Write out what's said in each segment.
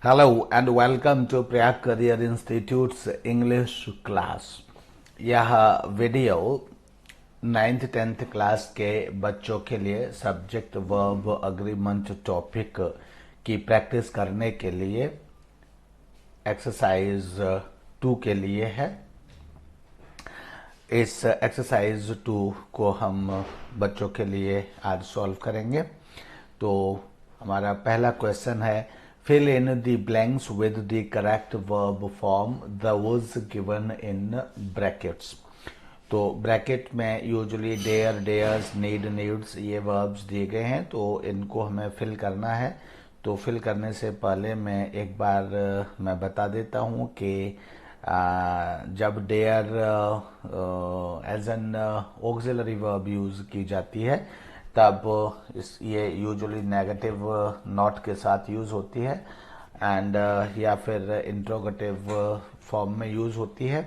Hello and welcome to Prayag Career Institute's English class। यह video 9th-10th class के बच्चों के लिए सब्जेक्ट वर्ब अग्रीमेंट टॉपिक की प्रैक्टिस करने के लिए एक्सरसाइज 2 के लिए है। इस एक्सरसाइज 2 को हम बच्चों के लिए आज सॉल्व करेंगे। तो हमारा पहला क्वेश्चन है, fill in the blanks with the correct verb form those given in brackets। तो ब्रैकेट में usually dare, dares, need, needs ये वर्ब्स दिए गए हैं, तो इनको हमें फिल करना है। तो फिल करने से पहले मैं एक बार मैं बता देता हूँ कि जब dare as an auxiliary verb use की जाती है तब ये यूजुअली नेगेटिव नॉट के साथ यूज होती है एंड या फिर इंट्रोगेटिव फॉर्म में यूज होती है।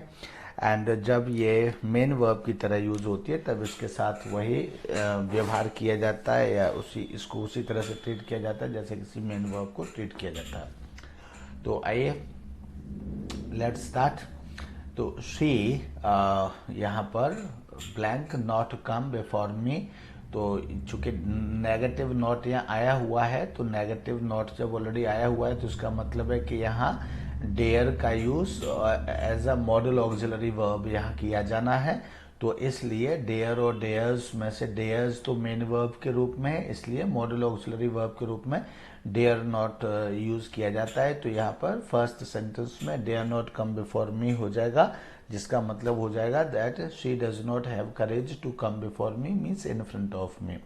एंड जब ये मेन वर्ब की तरह यूज होती है तब इसके साथ वही व्यवहार किया जाता है या इसको उसी तरह से ट्रीट किया जाता है जैसे किसी मेन वर्ब को ट्रीट किया जाता है। तो आइए लेट्स स्टार्ट। तो शी यहाँ पर ब्लैंक नॉट कम बिफोर मी, तो चूंकि नेगेटिव नोट यहाँ आया हुआ है, तो नेगेटिव नोट जब ऑलरेडी आया हुआ है तो इसका मतलब है कि यहाँ डेयर का use as a modal auxiliary verb यहाँ किया जाना है। तो इसलिए डेयर और डेयर्स में से डेयर्स तो मेन वर्ब के रूप में है, इसलिए मॉडल ऑक्सिलरी वर्ब के रूप में डेयर नॉट यूज किया जाता है। तो यहाँ पर फर्स्ट सेंटेंस में dare not come before me हो जाएगा, जिसका मतलब हो जाएगा that she does not have courage to come before me, means in front of me.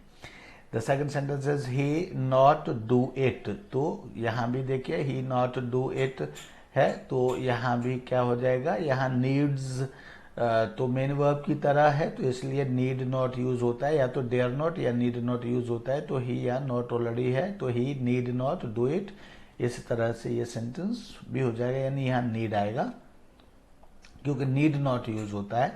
The second sentence is he not do it. तो यहाँ भी देखिए ही नॉट डू इट है, तो यहाँ भी क्या हो जाएगा, यहाँ नीड्स तो मेन वर्ब की तरह है, तो इसलिए नीड नॉट यूज होता है, या तो डेयर नॉट या नीड नॉट यूज होता है। तो ही या नॉट ऑलरेडी है, तो ही नीड नॉट डू इट। इस तरह से ये सेंटेंस भी हो जाएगा, यानी यहाँ नीड आएगा क्योंकि नीड नॉट यूज होता है।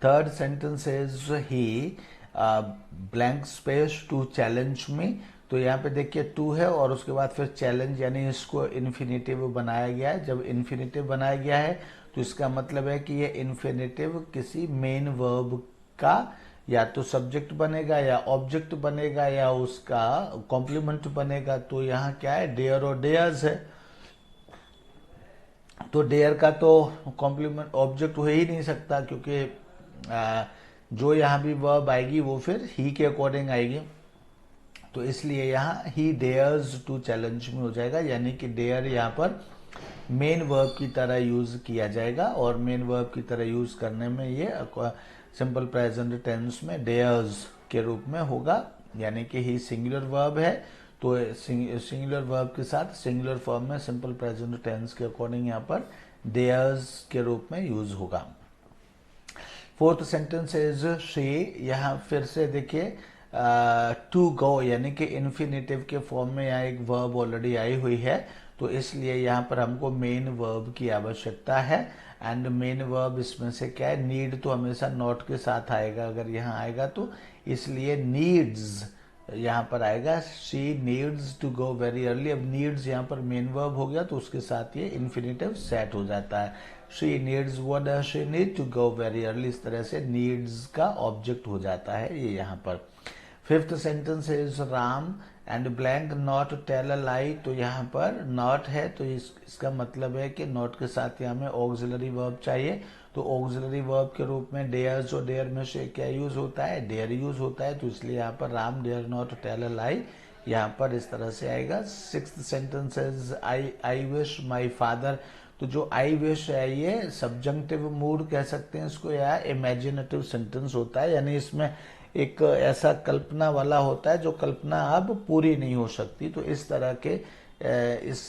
Third sentence is he blank space to challenge me. तो यहाँ पे देखिए टू है और उसके बाद फिर चैलेंज, यानी इसको इन्फिनेटिव बनाया गया है। जब इन्फिनेटिव बनाया गया है तो इसका मतलब है कि ये इन्फिनेटिव किसी मेन वर्ब का या तो सब्जेक्ट बनेगा या ऑब्जेक्ट बनेगा या उसका कॉम्प्लीमेंट बनेगा। तो यहाँ क्या है, डेयर और डेयर्स है, तो डेयर का तो कॉम्प्लीमेंट ऑब्जेक्ट हो ही नहीं सकता, क्योंकि जो यहाँ भी वर्ब आएगी वो फिर ही के अकॉर्डिंग आएगी। तो इसलिए यहाँ ही डेयर्स टू चैलेंज में हो जाएगा, यानी कि डेयर यहाँ पर मेन वर्ब की तरह यूज किया जाएगा, और मेन वर्ब की तरह यूज करने में ये सिंपल प्रेजेंट टेंस में डेयर्स के रूप में होगा, यानी कि ही सिंगुलर वर्ब है, तो सिंगुलर वर्ब के साथ सिंगुलर फॉर्म में सिंपल प्रेजेंट टेंस के अकॉर्डिंग यहाँ पर डेयर्स के रूप में यूज होगा। फोर्थ सेंटेंस इज शी, यहाँ फिर से देखिए टू गो, यानी कि इन्फिनेटिव के फॉर्म में यहाँ एक वर्ब ऑलरेडी आई हुई है, तो इसलिए यहाँ पर हमको मेन वर्ब की आवश्यकता है। एंड मेन वर्ब इसमें से क्या है, नीड तो हमेशा नॉट के साथ आएगा अगर यहाँ आएगा तो, इसलिए नीड्स यहाँ पर आएगा। She needs to go very early. अब नीड्स यहाँ पर मेन वर्ब हो गया तो उसके साथ ये इन्फिनेटिव सेट हो जाता है। She needs, what does she need to go very early, इस तरह से नीड्स का ऑब्जेक्ट हो जाता है ये यहाँ पर। Fifth sentence is Ram and blank not tell a lie. तो यहाँ पर नॉट है, तो इसका मतलब है कि नॉट के साथ यहाँ में ऑक्सिलरी वर्ब चाहिए, तो ऑक्सिलरी वर्ब के रूप में डेयर्स और डेयर में से क्या यूज होता है, डेयर यूज होता है, तो इसलिए यहाँ पर Ram dare not tell a lie यहाँ पर इस तरह से आएगा। Sixth sentence is I wish my father. तो जो आई विश है ये सब्जंक्टिव मूड कह सकते हैं इसको, या इमेजिनेटिव सेंटेंस होता है, यानी इसमें एक ऐसा कल्पना वाला होता है जो कल्पना अब पूरी नहीं हो सकती। तो इस तरह के इस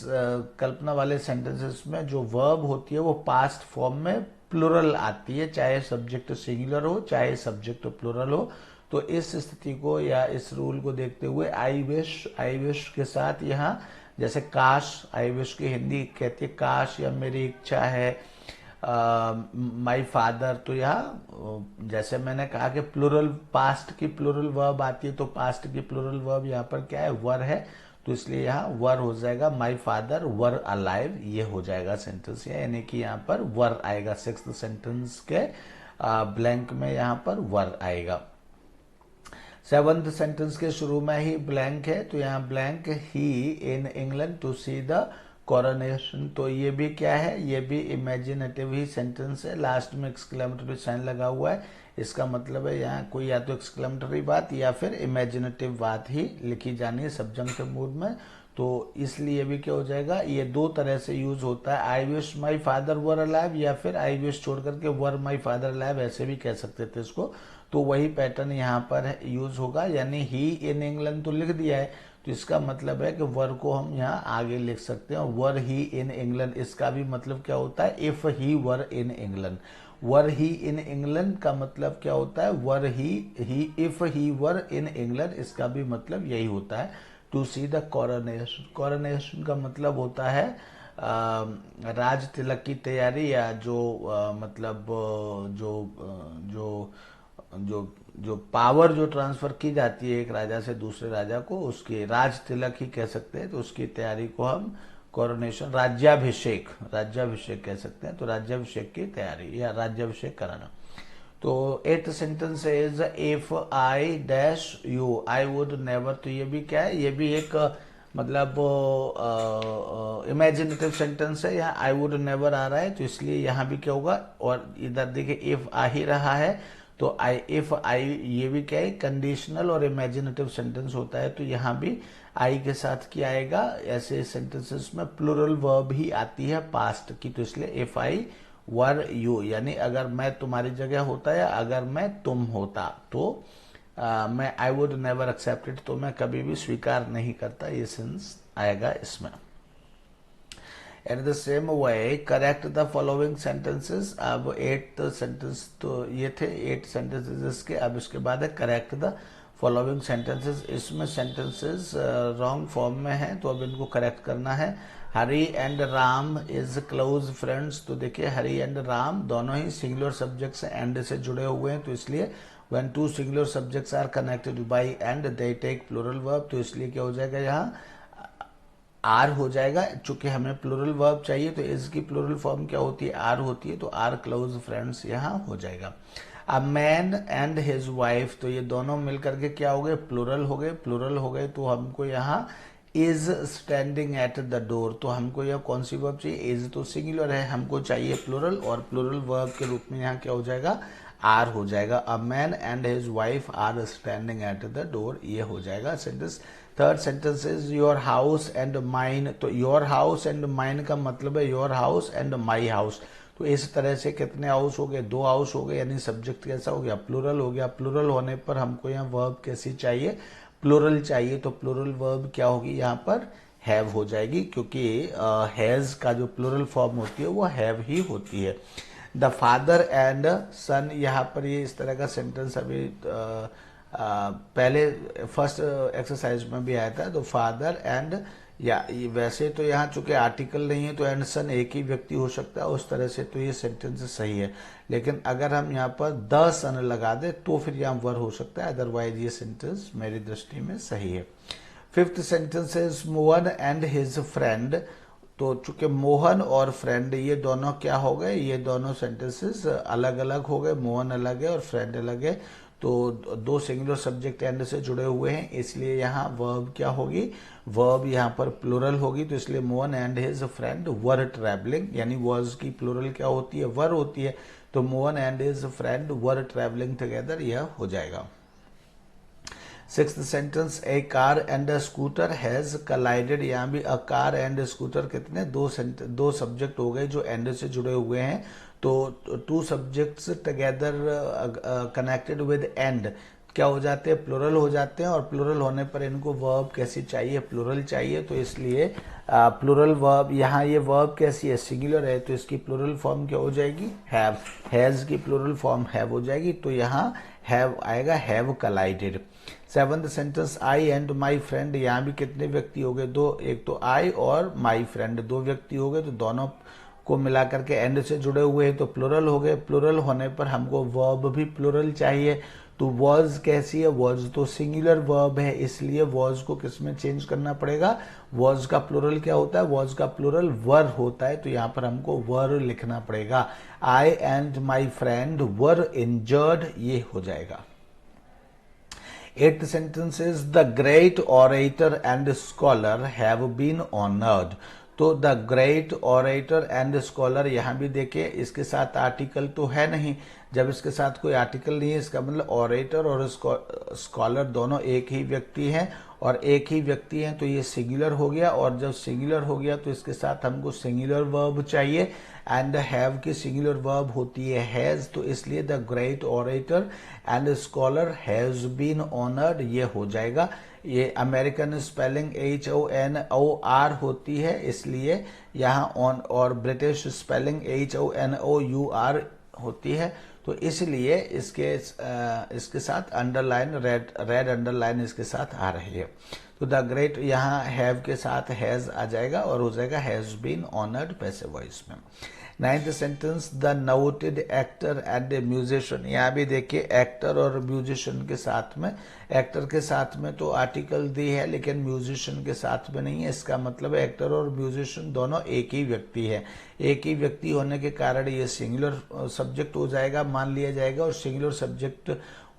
कल्पना वाले सेंटेंसेस में जो वर्ब होती है वो पास्ट फॉर्म में प्लुरल आती है, चाहे सब्जेक्ट सिंगुलर हो चाहे सब्जेक्ट प्लुरल हो। तो इस स्थिति को या इस रूल को देखते हुए आई विश के साथ यहाँ जैसे काश, आई विश की हिंदी कहती है काश या मेरी इच्छा है, माई फादर। तो यहाँ जैसे मैंने कहा कि प्लुरल पास्ट की प्लुरल वर्ब आती है, तो पास्ट की प्लुरल वर्ब यहाँ पर क्या है, वर है, तो इसलिए यहाँ वर हो जाएगा, माई फादर वर अलाइव, ये हो जाएगा सेंटेंस, यानी कि यहाँ पर वर आएगा। सिक्स्थ सेंटेंस के ब्लैंक में यहाँ पर वर आएगा। सेवंथ सेंटेंस के शुरू में ही ब्लैंक है, तो यहाँ blank he in England to see the coronation, तो ये भी क्या है, ये भी इमेजिनेटिव ही सेंटेंस है। लास्ट में एक्सक्लेमेटरी साइन लगा हुआ है, इसका मतलब है यहाँ कोई या तो एक्सक्लेमेटरी बात या फिर इमेजिनेटिव बात ही लिखी जानी है सब्जंक्टिव मूड में। तो इसलिए भी क्या हो जाएगा, ये दो तरह से यूज होता है, आई wish my father were alive या फिर आई विश छोड़ करके वर माई फादर अलाइव, ऐसे भी कह सकते थे इसको। तो वही पैटर्न यहाँ पर यूज होगा, यानी ही इन इंग्लैंड तो लिख दिया है, तो इसका मतलब है कि वर को हम यहाँ आगे लिख सकते हैं। वर ही इन इंग्लैंड, इसका भी मतलब क्या होता है, if he were in England. Were he in England का मतलब क्या होता है, वर ही if he were in England, इसका भी मतलब यही होता है, to see the coronation. Coronation का मतलब होता है राज तिलक की तैयारी, या जो मतलब जो जो जो पावर जो ट्रांसफर की जाती है एक राजा से दूसरे राजा को, उसकी राज तिलक ही कह सकते हैं, तो उसकी तैयारी को हम कोरोनेशन, राज्याभिषेक कह सकते हैं। तो राज्याभिषेक की तैयारी या राज्याभिषेक कराना। तो एथ sentence is if I dash you I would never, तो ये भी क्या है, ये भी एक मतलब इमेजिनेटिव सेंटेंस है। यहाँ आई वुड नेवर आ रहा है, तो इसलिए यहाँ भी क्या होगा, और इधर देखिए इफ आ ही रहा है, तो इफ आई ये भी क्या है, कंडीशनल और इमेजिनेटिव सेंटेंस होता है। तो यहाँ भी आई के साथ क्या आएगा, ऐसे सेंटेंसेस में प्लूरल वर्ब ही आती है पास्ट की, तो इसलिए इफ आई वर यू, यानी अगर मैं तुम्हारी जगह होता या अगर मैं तुम होता, तो मैं आई वुड नेवर एक्सेप्टेड, तो मैं कभी भी स्वीकार नहीं करता, ये सेंस आएगा इसमें। In the same way, correct the following sentences। अब 8 सेंटेंस तो ये थे, 8 सेंटेंसेस इसके। अब इसके बाद है correct the following sentences। इसमें सेंटेंसेस रॉन्ग फॉर्म में हैं, तो अब इनको करेक्ट करना है। Hari and Ram is close friends, तो देखिए हरी एंड राम दोनों ही सिंगुलर सब्जेक्ट्स एंड से जुड़े हुए हैं, तो इसलिए when two singular subjects are connected by and they take plural verb, तो इसलिए क्या हो जाएगा, यहाँ आर हो जाएगा। चूंकि हमें प्लूरल वर्ब चाहिए, तो इज की प्लूरल फॉर्म क्या होती है, आर होती है, तो आर क्लोज फ्रेंड्स यहाँ हो जाएगा। A man and his wife, तो ये दोनों मिलकर के क्या हो गए, प्लूरल हो गए, तो हमको यहाँ is standing at the door, तो हमको यह कौन सी वर्ब चाहिए, इज तो सिंगुलर है, हमको चाहिए प्लूरल, और प्लूरल वर्ब के रूप में यहाँ क्या हो जाएगा, आर हो जाएगा। A man and his wife are standing at the door, ये हो जाएगा sentence. Third sentence is your house and mine, तो योर हाउस एंड माइन का मतलब है your house and my house, तो इस तरह से कितने हाउस हो गए, 2 हाउस हो गए, यानी सब्जेक्ट कैसा हो गया, प्लूरल हो गया। प्लूरल होने पर हमको यहाँ वर्ब कैसी चाहिए, प्लूरल चाहिए, तो प्लूरल वर्ब क्या होगी, यहाँ पर हैव हो जाएगी, क्योंकि हैज का जो प्लूरल फॉर्म होती है वो हैव ही होती है। द फादर एंड सन, यहाँ पर ये इस तरह का सेंटेंस अभी पहले फर्स्ट एक्सरसाइज में भी आया था, तो फादर एंड, या वैसे तो यहाँ चूंकि आर्टिकल नहीं है तो एंड सन एक ही व्यक्ति हो सकता है, उस तरह से तो ये सेंटेंस सही है। लेकिन अगर हम यहाँ पर द सन लगा दे तो फिर यहाँ वर हो सकता है, अदरवाइज ये सेंटेंस मेरी दृष्टि में सही है। Fifth sentence is Mohan and his friend, तो चूंकि मोहन और फ्रेंड ये दोनों क्या हो गए, ये दोनों सेंटेंसेस अलग अलग हो गए, मोहन अलग है और फ्रेंड अलग है, तो 2 सिंगुलर सब्जेक्ट एंड से जुड़े हुए हैं, इसलिए यहाँ वर्ब क्या होगी, वर्ब यहाँ पर प्लूरल होगी, तो इसलिए Mohan and his friend were travelling, यानी वर्स की प्लूरल क्या होती है, वर होती है, तो Mohan and his friend were travelling together, यह हो जाएगा। Sixth sentence a car and a scooter has collided, यहाँ भी अ कार एंड स्कूटर कितने, 2 सब्जेक्ट हो गए जो एंड से जुड़े हुए हैं, तो 2 subjects together connected with and क्या हो जाते हैं, प्लूरल हो जाते हैं, और प्लूरल होने पर इनको वर्ब कैसी चाहिए, प्लूरल चाहिए, तो इसलिए प्लूरल वर्ब, यहाँ ये वर्ब कैसी है, सिंगुलर है, तो इसकी प्लूरल फॉर्म क्या हो जाएगी, हैव, हैज की प्लूरल फॉर्म हैव हो जाएगी, तो यहाँ हैव आएगा, have collided. Seventh sentence I and my friend, यहाँ भी कितने व्यक्ति हो गए, 2, एक तो आई और माई फ्रेंड 2 व्यक्ति हो गए, तो दोनों को मिला करके एंड से जुड़े हुए हैं तो प्लुरल हो गए। प्लुरल होने पर हमको वर्ब भी प्लुरल चाहिए। तो वॉज कैसी है, वॉज तो सिंगुलर वर्ब है, इसलिए वॉज को किस में चेंज करना पड़ेगा, वॉज का प्लुरल क्या होता है, वॉज का प्लुरल वर होता है, तो यहां पर हमको वर लिखना पड़ेगा। I and my friend were injured, ये हो जाएगा। Eighth sentence is the great orator and scholar have been honored। तो the great orator and scholar, यहां भी देखिए इसके साथ आर्टिकल तो है नहीं। जब इसके साथ कोई आर्टिकल नहीं है, इसका मतलब ऑरेटर और स्कॉलर दोनों एक ही व्यक्ति हैं, और एक ही व्यक्ति हैं तो ये सिंगुलर हो गया। और जब सिंगुलर हो गया तो इसके साथ हमको सिंगुलर वर्ब चाहिए, एंड हैव की सिंगुलर वर्ब होती है हैज, तो इसलिए the great orator and scholar has been honoured, ये हो जाएगा। ये अमेरिकन स्पेलिंग HONOR होती है, इसलिए यहाँ ऑन, और ब्रिटिश स्पेलिंग HONOUR होती है, तो इसलिए इसके साथ अंडरलाइन रेड अंडरलाइन इसके साथ आ रही है। तो द ग्रेट यहाँ हैव के साथ हैज आ जाएगा और हो जाएगा has been honoured passive voice में। Ninth sentence the noted actor and a musician, यहाँ भी देखिए एक्टर और म्यूजिशियन के साथ में, एक्टर के साथ में तो आर्टिकल दी है लेकिन म्यूजिशियन के साथ में नहीं है। इसका मतलब है एक्टर और म्यूजिशियन दोनों एक ही व्यक्ति है। एक ही व्यक्ति होने के कारण ये सिंगुलर सब्जेक्ट हो जाएगा, मान लिया जाएगा, और सिंगुलर सब्जेक्ट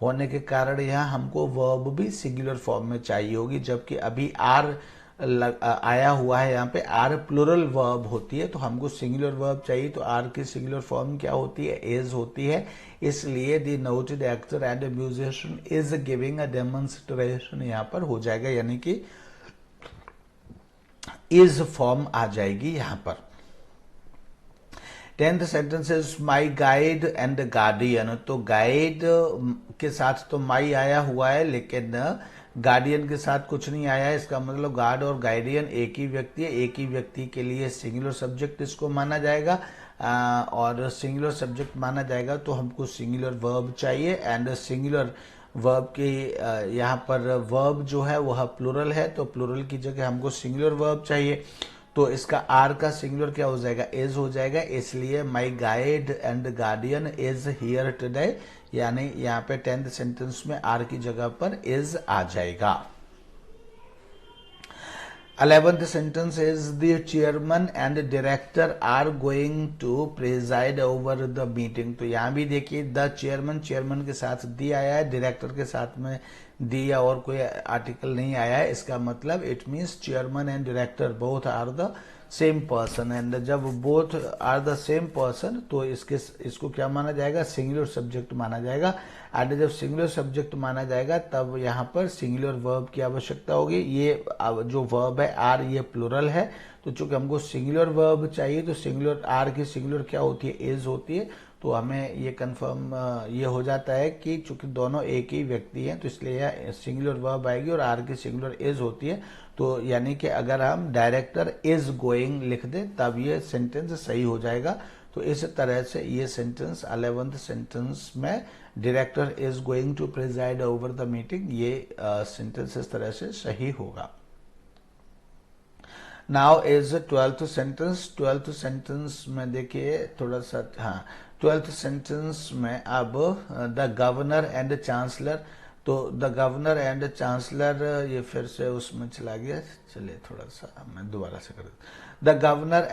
होने के कारण यहाँ हमको वर्ब भी सिंगुलर फॉर्म में चाहिए होगी, जबकि अभी आर आया हुआ है, यहाँ पे आर प्लुरल वर्ब होती है, तो हमको सिंगुलर वर्ब चाहिए। तो आर की सिंगुलर फॉर्म क्या होती है, इज होती है, इसलिए the noted actor and musician is giving a demonstration यहाँ पर हो जाएगा, यानी कि इज फॉर्म आ जाएगी यहाँ पर। 10th sentence is my guide and guardian, तो गाइड के साथ तो माई आया हुआ है लेकिन गार्डियन के साथ कुछ नहीं आया है। इसका मतलब गार्ड और गार्डियन एक ही व्यक्ति है, एक ही व्यक्ति के लिए सिंगुलर सब्जेक्ट इसको माना जाएगा, और सिंगुलर सब्जेक्ट माना जाएगा तो हमको सिंगुलर वर्ब चाहिए, एंड सिंगुलर वर्ब के यहाँ पर वर्ब जो है वह प्लुरल है, तो प्लुरल की जगह हमको सिंगुलर वर्ब चाहिए। तो इसका आर का सिंगुलर क्या हो जाएगा, इज हो जाएगा, इसलिए माई guide and guardian is here today, यानी यहाँ पे 10th सेंटेंस में आर की जगह पर इज आ जाएगा। 11th sentence is the chairman and director are going to preside over the meeting, तो यहाँ भी देखिए द चेयरमैन, चेयरमैन के साथ दी आया है, डायरेक्टर के साथ में दी या और कोई आर्टिकल नहीं आया है। इसका मतलब it means chairman and director both are the same person, and जब both are the same person तो इसको क्या माना जाएगा, सिंगुलर सब्जेक्ट माना जाएगा। एंड जब सिंगुलर सब्जेक्ट माना जाएगा तब यहाँ पर सिंगुलर वर्ब की आवश्यकता होगी। ये जो वर्ब है आर, ये प्लुरल है, तो चूंकि हमको सिंगुलर वर्ब चाहिए तो सिंगुलर आर की सिंगुलर क्या होती है, इज होती है, तो हमें ये कंफर्म ये हो जाता है कि चूंकि दोनों एक ही व्यक्ति हैं तो इसलिए सिंगुलर वर्ब आएगी और आर की सिंगुलर इज होती है। तो यानी कि अगर हम डायरेक्टर इज गोइंग लिख दें तब ये सेंटेंस सही हो जाएगा। तो इस तरह से ये सेंटेंस 11th सेंटेंस में director is going to preside over the meeting, ये सेंटेंस इस तरह से सही होगा। Now is 12th sentence. 12th sentence में देखिए थोड़ा सा, हाँ 12th सेंटेंस में अब द गवर्नर एंड चांसलर, तो द गवर्नर एंड चांसलर ये फिर से उसमें चला गया, चलिए थोड़ा सा मैं दोबारा से कर the governor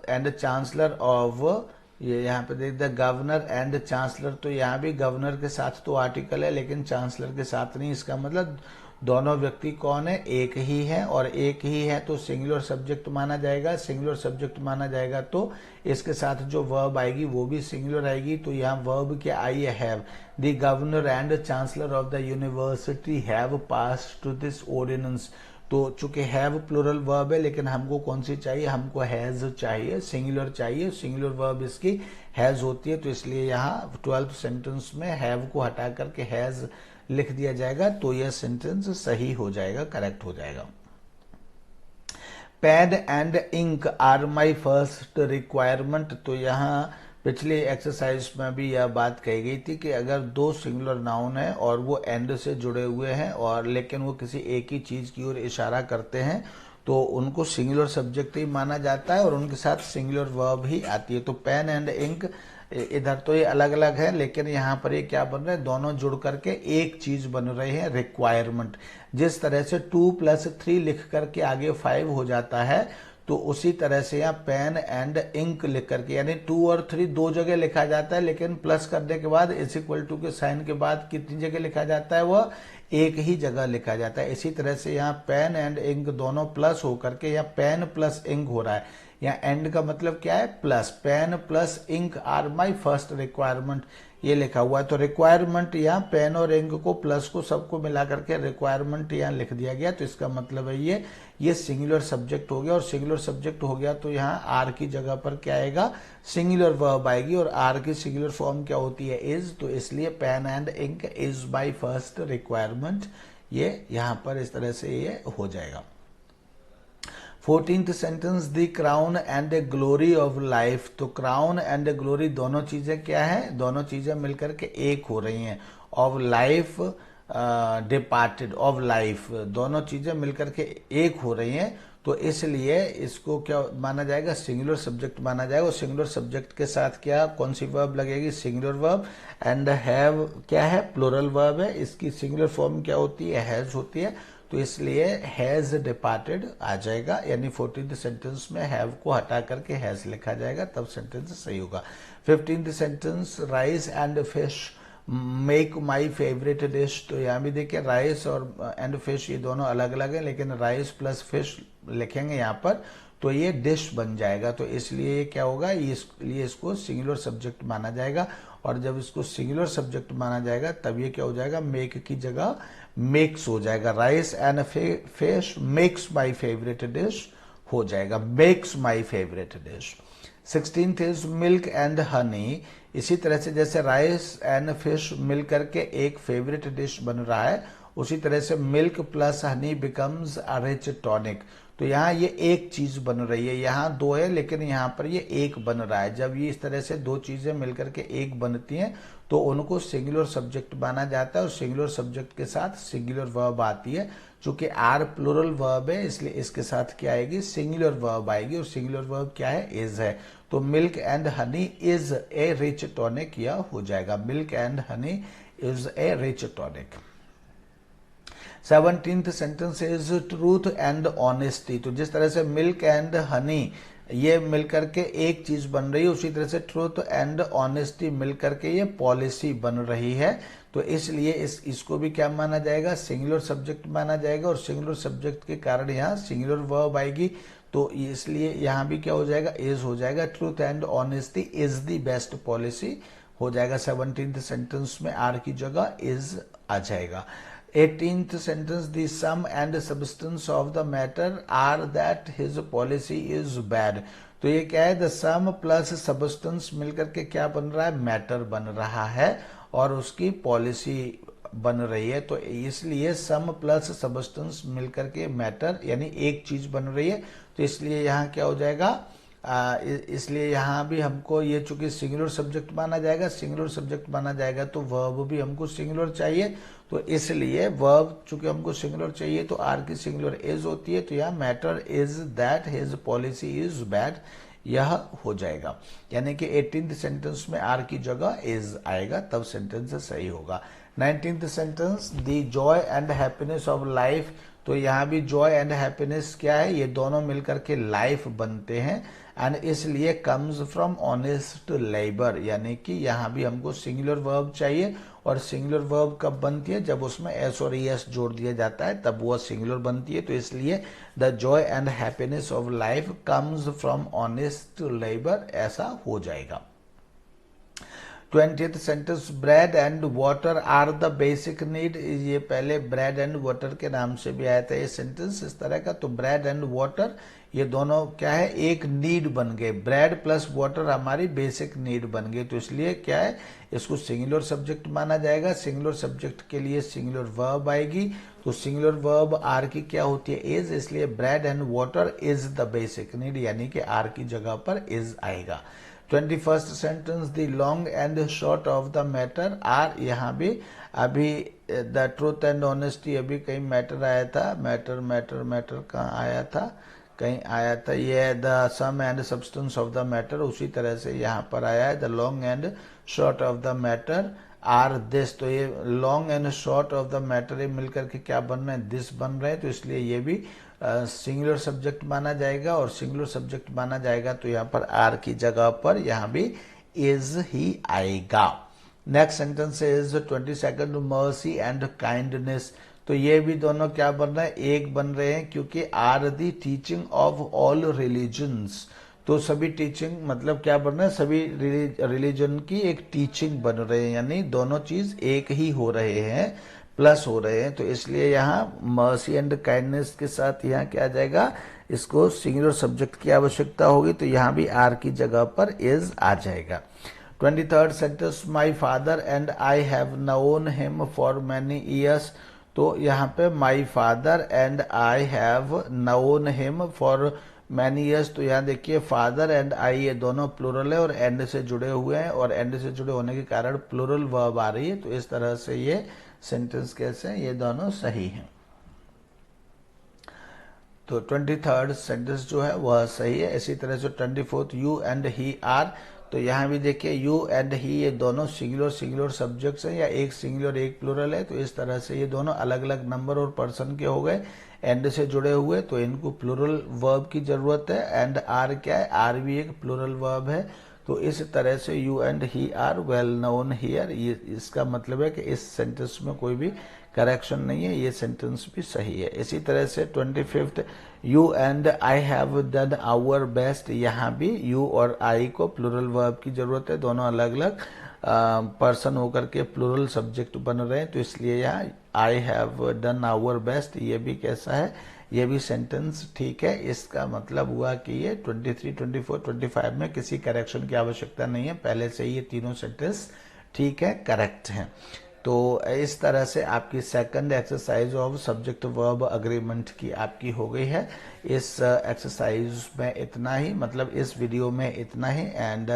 and chancellor of, ये यहाँ पे देख द गवर्नर एंड चांसलर, तो यहाँ भी गवर्नर के साथ तो आर्टिकल है लेकिन चांसलर के साथ नहीं। इसका मतलब दोनों व्यक्ति कौन है, एक ही है, और एक ही है तो सिंगुलर सब्जेक्ट माना जाएगा। सिंगुलर सब्जेक्ट माना जाएगा तो इसके साथ जो वर्ब आएगी वो भी सिंगुलर आएगी। तो यहाँ वर्ब क्या आई है, have. The governor and chancellor of the university have passed to this ordinance, तो चूंकि हैव प्लुरल वर्ब है लेकिन हमको कौन सी चाहिए, हमको हैज चाहिए, सिंगुलर चाहिए, सिंगुलर वर्ब इसकी हैज होती है, तो इसलिए यहाँ 12th सेंटेंस में हैव को हटा करके हैज लिख दिया जाएगा, तो यह सेंटेंस सही हो जाएगा, करेक्ट हो जाएगा। Pen and ink are my first requirement, तो यहाँ पिछली एक्सरसाइज में भी यह बात कही गई थी कि अगर दो सिंगुलर नाउन है और वो एंड से जुड़े हुए हैं और लेकिन वो किसी एक ही चीज की ओर इशारा करते हैं तो उनको सिंगुलर सब्जेक्ट ही माना जाता है और उनके साथ सिंगुलर वर्ब ही आती है। तो पेन एंड इंक इधर तो ये अलग अलग है, लेकिन यहाँ पर ये क्या बन रहा है, दोनों जुड़ करके एक चीज बन रहे हैं, रिक्वायरमेंट। जिस तरह से 2+3 लिख करके आगे 5 हो जाता है, तो उसी तरह से यहाँ पेन एंड इंक लिख करके, यानी 2 और 3 दो जगह लिखा जाता है, लेकिन प्लस करने के बाद इज इक्वल टू के साइन के बाद कितनी जगह लिखा जाता है, वह एक ही जगह लिखा जाता है। इसी तरह से यहाँ पेन एंड इंक दोनों प्लस होकर के यहाँ पेन प्लस इंक हो रहा है। यहाँ एंड का मतलब क्या है, plus. Pen plus ink are my first requirement, ये लिखा हुआ है। तो रिक्वायरमेंट यहाँ पेन और इंक को प्लस को सबको मिला करके रिक्वायरमेंट यहाँ लिख दिया गया। तो इसका मतलब है ये सिंगुलर सब्जेक्ट हो गया, और सिंगुलर सब्जेक्ट हो गया तो यहाँ आर की जगह पर क्या आएगा, सिंगुलर वर्ब आएगी, और आर की सिंगुलर फॉर्म क्या होती है, इज। तो इसलिए pen and ink is by first requirement, ये यहाँ पर इस तरह से ये हो जाएगा। 14th sentence, the crown and a glory of life. तो क्राउन एंड ए ग्लोरी दोनों चीजें क्या है, दोनों चीजें मिलकर के एक हो रही हैं। Of life departed, of life, दोनों चीजें मिलकर के एक हो रही हैं। तो इसलिए इसको क्या माना जाएगा, सिंगुलर सब्जेक्ट माना जाएगा। और सिंगुलर सब्जेक्ट के साथ क्या, कौन सी वर्ब लगेगी, सिंगुलर वर्ब। एंड हैव क्या है, प्लूरल वर्ब है, इसकी सिंगुलर फॉर्म क्या होती है, हैज होती है। तो इसलिए हैज डिपार्टेड आ जाएगा, यानी 14th सेंटेंस में हैव को हटा करके हैज लिखा जाएगा, तब सेंटेंस सही होगा। 15th sentence, rice and fish make my favourite dish. तो यहाँ भी देखिए राइस और एंड फिश ये दोनों अलग अलग है, लेकिन राइस प्लस फिश लिखेंगे यहाँ पर तो ये डिश बन जाएगा। तो इसलिए क्या होगा, इसलिए इसको सिंगुलर सब्जेक्ट माना जाएगा। और जब इसको सिंगुलर सब्जेक्ट माना जाएगा तब ये क्या हो जाएगा, मेक की जगह मेक्स हो जाएगा। Rice and fish makes my favourite dish हो जाएगा, makes my favourite dish. 16th is milk and honey. इसी तरह से जैसे राइस एंड फिश मिल करके एक फेवरेट डिश बन रहा है, उसी तरह से milk plus Honey becomes a rich tonic. तो यहाँ ये एक चीज बन रही है, यहाँ दो है लेकिन यहाँ पर ये एक बन रहा है। जब ये इस तरह से दो चीजें मिलकर के एक बनती हैं तो उनको सिंगुलर सब्जेक्ट माना जाता है, और सिंगुलर सब्जेक्ट के साथ सिंगुलर वर्ब आती है। चूंकि आर प्लूरल वर्ब है इसलिए इसके साथ क्या आएगी, सिंगुलर वर्ब आएगी, और सिंगुलर वर्ब क्या है, इज है। तो milk and honey is a rich tonic, यह हो जाएगा, milk and honey is a rich tonic. 17th sentence is truth and honesty. तो जिस तरह से मिल्क एंड हनी ये मिलकर के एक चीज बन रही है, उसी तरह से ट्रूथ एंड ऑनेस्टी मिलकर के ये पॉलिसी बन रही है। तो इसलिए इसको भी क्या माना जाएगा, सिंगुलर सब्जेक्ट माना जाएगा, और सिंगुलर सब्जेक्ट के कारण यहाँ सिंगुलर वर्ब आएगी। तो इसलिए यहाँ भी क्या हो जाएगा, इज हो जाएगा। Truth and honesty is the best policy हो जाएगा। 17th सेंटेंस में आर की जगह इज आ जाएगा। 18th sentence, the sum and substance of the matter are that his policy is bad. तो ये क्या है, द सम प्लस सब्सटेंस मिलकर के क्या बन रहा है, मैटर बन रहा है, और उसकी पॉलिसी बन रही है। तो इसलिए सम प्लस सब्सटेंस मिलकर के मैटर यानी एक चीज बन रही है। तो इसलिए यहाँ क्या हो जाएगा, इसलिए यहाँ भी हमको ये चूंकि सिंगुलर सब्जेक्ट माना जाएगा, सिंगुलर सब्जेक्ट माना जाएगा तो वर्ब भी हमको सिंगुलर चाहिए। तो इसलिए वर्ब चूंकि हमको सिंगुलर चाहिए तो आर की सिंगुलर इज होती है। तो यहाँ matter is that his policy is bad, यह हो जाएगा। यानी कि 18th सेंटेंस में आर की जगह इज आएगा, तब सेंटेंस सही होगा। 19th sentence, the joy and happiness of life. तो यहाँ भी जॉय एंड हैप्पीनेस क्या है, ये दोनों मिलकर के लाइफ बनते हैं, एंड इसलिए कम्स फ्रॉम ऑनेस्ट लेबर। यानी कि यहाँ भी हमको सिंगुलर वर्ब चाहिए, और सिंगुलर वर्ब कब बनती है, जब उसमें एस और एस जोड़ दिया जाता है तब वह सिंगुलर बनती है। तो इसलिए the joy and happiness of life comes from honest labour, ऐसा हो जाएगा। 20th sentence, bread and water are the basic need. ये पहले ब्रेड एंड वाटर के नाम से भी आया था ये सेंटेंस इस तरह का। तो ब्रेड एंड वाटर ये दोनों क्या है, एक नीड बन गए। ब्रेड प्लस वाटर हमारी बेसिक नीड बन गई। तो इसलिए क्या है, इसको सिंगुलर सब्जेक्ट माना जाएगा। सिंगुलर सब्जेक्ट के लिए सिंगुलर वर्ब आएगी। तो सिंगुलर वर्ब आर की क्या होती है, इज। इसलिए bread and water is the basic need, यानी कि आर की जगह पर इज आएगा। 21st sentence, the long and short of the matter are, यहाँ भी अभी द ट्रूथ एंड ऑनेस्टी अभी कहीं मैटर आया था, मैटर मैटर मैटर कहाँ आया था, कहीं आया था, ये the sum and substance of the matter, उसी तरह से यहाँ पर आया है the long and short of the matter are this. तो ये long and short of the matter ये मिलकर के क्या बन रहे हैं, दिस बन रहे हैं, तो इसलिए ये भी सिंगुलर सब्जेक्ट माना जाएगा, और सिंगुलर सब्जेक्ट माना जाएगा तो यहाँ पर आर की जगह पर यहाँ भी इज ही आएगा। Next sentence is 22nd, mercy and kindness. तो ये भी दोनों क्या बन रहे हैं, एक बन रहे हैं, क्योंकि are the teaching of all religions. तो सभी टीचिंग मतलब क्या बन रहे हैं, सभी रिलीजन की एक टीचिंग बन रहे हैं, यानी दोनों चीज एक ही हो रहे हैं, प्लस हो रहे हैं। तो इसलिए यहाँ मर्सी एंड काइंडनेस के साथ यहाँ क्या आ जाएगा, इसको सिंगुलर सब्जेक्ट की आवश्यकता होगी, तो यहाँ भी आर की जगह पर इज आ जाएगा। 23rd sentence, my father and I have known him for many years. तो यहाँ पे my father and I have known him for many years. तो यहाँ देखिए फादर एंड आई ये दोनों प्लूरल है और एंड से जुड़े हुए हैं, और एंड से जुड़े होने के कारण प्लूरल वर्ब आ रही है, तो इस तरह से ये सेंटेंस कैसे हैं, ये दोनों सही हैं। तो 23rd सेंटेंस जो है वह सही है। इसी तरह से 24th, you and he are. तो यहाँ भी देखिए यू एंड ही ये दोनों सिंगुलर सिंगुलर सब्जेक्ट्स हैं, या एक सिंगुलर एक प्लूरल है, तो इस तरह से ये दोनों अलग अलग नंबर और पर्सन के हो गए, एंड से जुड़े हुए, तो इनको प्लूरल वर्ब की जरूरत है। एंड आर क्या है, आर भी एक प्लूरल वर्ब है। तो इस तरह से you and he are well known here, ये इसका मतलब है कि इस सेंटेंस में कोई भी करेक्शन नहीं है, ये सेंटेंस भी सही है। इसी तरह से 25th, you and I have done our best. यहाँ भी यू और आई को प्लूरल वर्ब की जरूरत है, दोनों अलग अलग पर्सन होकर के प्लूरल सब्जेक्ट बन रहे हैं, तो इसलिए यहाँ I have done our best ये भी कैसा है, ये भी सेंटेंस ठीक है। इसका मतलब हुआ कि ये 23, 24, 25 में किसी करेक्शन की आवश्यकता नहीं है, पहले से ये तीनों सेंटेंस ठीक है, करेक्ट हैं। तो इस तरह से आपकी second exercise of subject verb agreement की आपकी हो गई है। इस एक्सरसाइज में इतना ही, मतलब इस वीडियो में इतना ही। एंड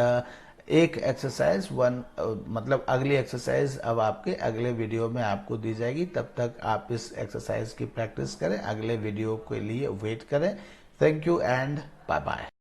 एक एक्सरसाइज मतलब अगली एक्सरसाइज अब आपके अगले वीडियो में आपको दी जाएगी, तब तक आप इस एक्सरसाइज की प्रैक्टिस करें, अगले वीडियो के लिए वेट करें। Thank you and bye bye.